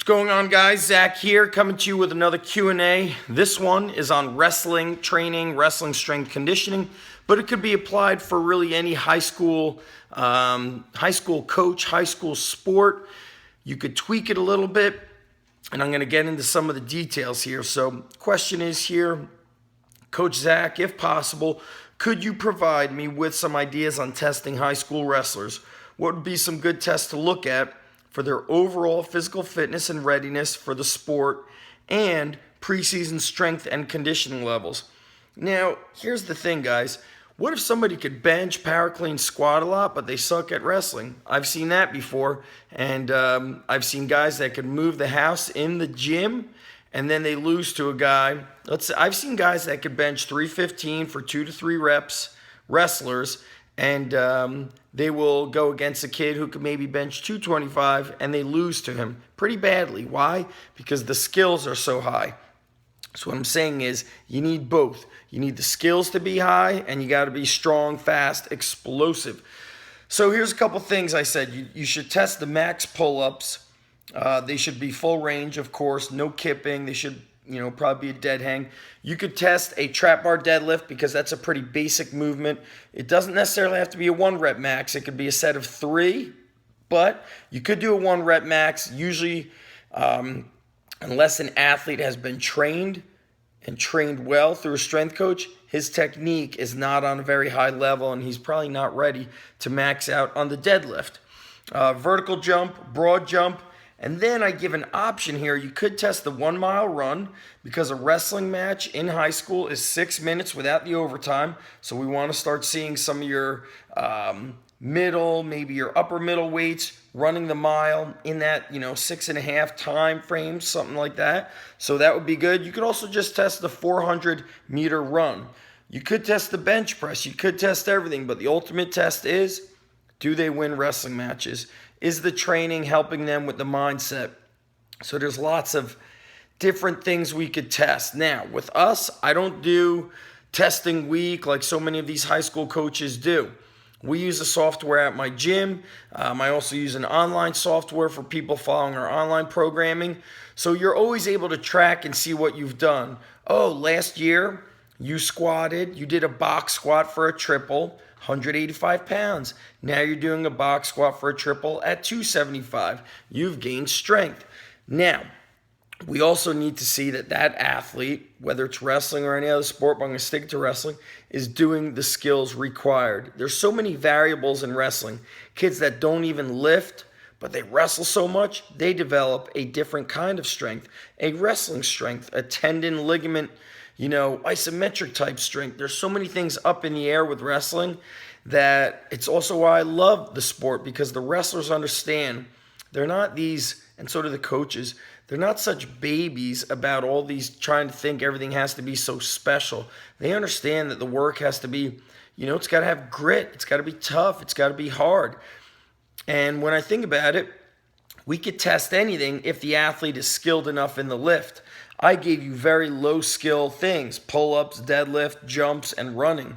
Going on, guys? Zach here, coming to you with another Q&A. This one is on wrestling training, wrestling strength conditioning, but it could be applied for really any high school coach, high school sport. You could tweak it a little bit, and I'm going to get into some of the details here. So, question is here, Coach Zach, if possible, could you provide me with some ideas on testing high school wrestlers? What would be some good tests to look at for their overall physical fitness and readiness for the sport and preseason strength and conditioning levels? Now, here's the thing, guys. What if somebody could bench, power clean, squat a lot, but they suck at wrestling? I've seen that before, and I've seen guys that could move the house in the gym, and then they lose to a guy. I've seen guys that could bench 315 for 2 to 3 reps, wrestlers, and they will go against a kid who could maybe bench 225, and they lose to him pretty badly. Why? Because the skills are so high. So what I'm saying is you need both. You need the skills to be high, and you got to be strong, fast, explosive. So here's a couple things I said. You should test the max pull-ups. They should be full range, of course, no kipping. They should probably be a dead hang. You could test a trap bar deadlift because that's a pretty basic movement. It doesn't necessarily have to be a 1 rep max. It could be a set of 3, but you could do a 1 rep max. Usually, unless an athlete has been trained and trained well through a strength coach, his technique is not on a very high level, and he's probably not ready to max out on the deadlift. Vertical jump, broad jump. And then I give an option here. You could test the 1 mile run because a wrestling match in high school is 6 minutes without the overtime. So we want to start seeing some of your middle, maybe your upper middle weights running the mile in that 6.5 time frame, something like that. So that would be good. You could also just test the 400-meter run. You could test the bench press. You could test everything. But the ultimate test is, do they win wrestling matches? Is the training helping them with the mindset? So there's lots of different things we could test. Now, with us, I don't do testing week like so many of these high school coaches do. We use a software at my gym. I also use an online software for people following our online programming. So you're always able to track and see what you've done. Oh, last year you squatted, you did a box squat for a triple, 185 pounds. Now you're doing a box squat for a triple at 275. You've gained strength. Now, we also need to see that athlete, whether it's wrestling or any other sport, but I'm going to stick to wrestling, is doing the skills required. There's so many variables in wrestling. Kids that don't even lift, but they wrestle so much, they develop a different kind of strength, a wrestling strength, a tendon, ligament, isometric type strength. There's so many things up in the air with wrestling that it's also why I love the sport, because the wrestlers understand they're not these, and so do the coaches, they're not such babies about all these trying to think everything has to be so special. They understand that the work has to be, it's got to have grit. It's got to be tough. It's got to be hard. And when I think about it, we could test anything if the athlete is skilled enough in the lift. I gave you very low skill things, pull-ups, deadlift, jumps, and running.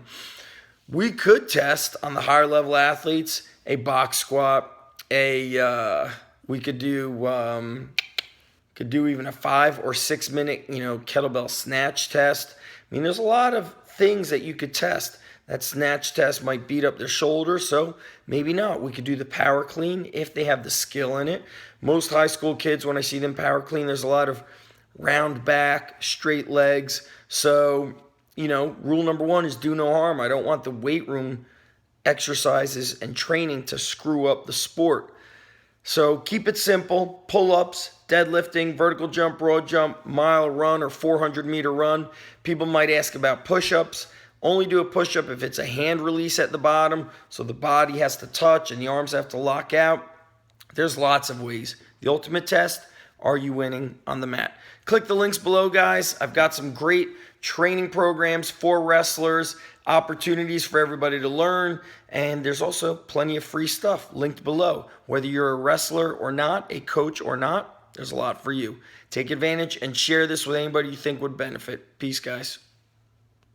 We could test on the higher level athletes a box squat, we could do even a 5 or 6 minute, kettlebell snatch test. I mean, there's a lot of things that you could test. That snatch test might beat up their shoulder, so maybe not. We could do the power clean if they have the skill in it. Most high school kids, when I see them power clean, there's a lot of round back, straight legs. So, rule number 1 is do no harm. I don't want the weight room exercises and training to screw up the sport. So keep it simple. Pull-ups, deadlifting, vertical jump, broad jump, mile run or 400-meter run. People might ask about push-ups. Only do a push-up if it's a hand release at the bottom, so the body has to touch and the arms have to lock out. There's lots of ways. The ultimate test, are you winning on the mat? Click the links below, guys. I've got some great training programs for wrestlers, opportunities for everybody to learn, and there's also plenty of free stuff linked below. Whether you're a wrestler or not, a coach or not, there's a lot for you. Take advantage and share this with anybody you think would benefit. Peace, guys.